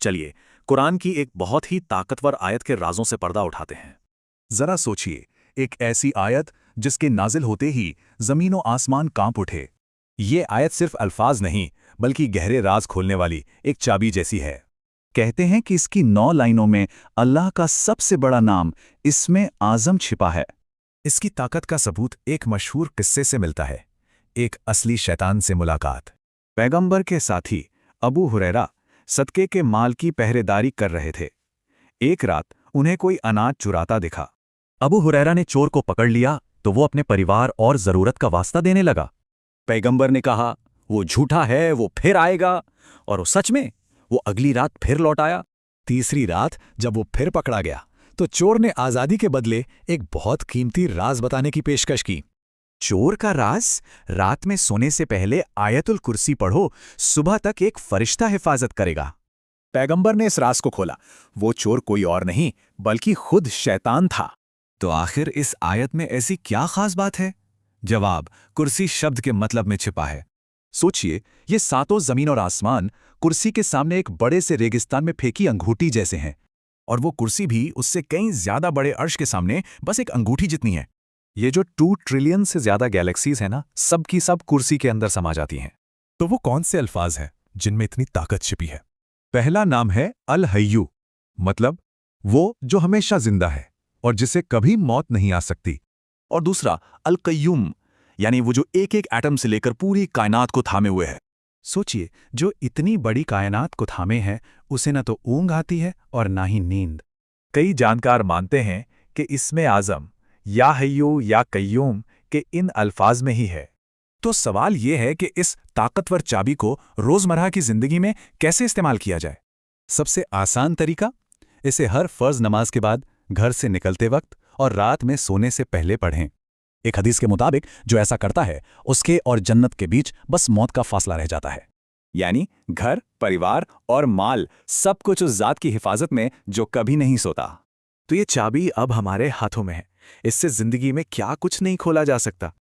चलिए, कुरान की एक बहुत ही ताकतवर आयत के राजों से पर्दा उठाते हैं। जरा सोचिए, एक ऐसी आयत जिसके नाजिल होते ही जमीन और आसमान कांप उठे। ये आयत सिर्फ अल्फाज नहीं, बल्कि गहरे राज खोलने वाली एक चाबी जैसी है। कहते हैं कि इसकी 9 लाइनों में अल्लाह का सबसे बड़ा नाम इसमें आज़म छिपा है। इसकी ताकत का सबूत एक मशहूर किस्से से मिलता है, एक असली शैतान से मुलाकात। पैगंबर के साथी अबू हुरैरा सदके के माल की पहरेदारी कर रहे थे। एक रात उन्हें कोई अनाज चुराता दिखा। अबू हुरैरा ने चोर को पकड़ लिया तो वो अपने परिवार और जरूरत का वास्ता देने लगा। पैगंबर ने कहा, वो झूठा है, वो फिर आएगा। और वो सच में वो अगली रात फिर लौट आया। तीसरी रात जब वो फिर पकड़ा गया तो चोर ने आज़ादी के बदले एक बहुत कीमती राज बताने की पेशकश की। चोर का राज, रात में सोने से पहले आयतुल कुर्सी पढ़ो, सुबह तक एक फरिश्ता हिफाजत करेगा। पैगंबर ने इस राज को खोला। वो चोर कोई और नहीं बल्कि खुद शैतान था। तो आखिर इस आयत में ऐसी क्या खास बात है? जवाब कुर्सी शब्द के मतलब में छिपा है। सोचिए, ये सातों जमीन और आसमान कुर्सी के सामने एक बड़े से रेगिस्तान में फेंकी अंगूठी जैसे हैं, और वो कुर्सी भी उससे कई ज्यादा बड़े अर्श के सामने बस एक अंगूठी जितनी है। ये जो 2 ट्रिलियन से ज्यादा गैलेक्सीज हैं ना, सब की सब कुर्सी के अंदर समा जाती हैं। तो वो कौन से अल्फाज हैं जिनमें इतनी ताकत छिपी है? पहला नाम है अल हय्यू, मतलब वो जो हमेशा जिंदा है और जिसे कभी मौत नहीं आ सकती। और दूसरा अल कय्यूम, यानी वो जो एक एक एटम से लेकर पूरी कायनात को थामे हुए है। सोचिए, जो इतनी बड़ी कायनात को थामे है, उसे न तो ऊंघ आती है और ना ही नींद। कई जानकार मानते हैं कि इसमें आज़म या हय्यू या कय्यूम के इन अल्फाज में ही है। तो सवाल यह है कि इस ताकतवर चाबी को रोजमर्रा की जिंदगी में कैसे इस्तेमाल किया जाए? सबसे आसान तरीका, इसे हर फर्ज नमाज के बाद, घर से निकलते वक्त और रात में सोने से पहले पढ़ें। एक हदीस के मुताबिक जो ऐसा करता है उसके और जन्नत के बीच बस मौत का फासला रह जाता है। यानी घर, परिवार और माल, सब कुछ उस जात की हिफाजत में जो कभी नहीं सोता। तो ये चाबी अब हमारे हाथों में है। इससे जिंदगी में क्या कुछ नहीं खोला जा सकता।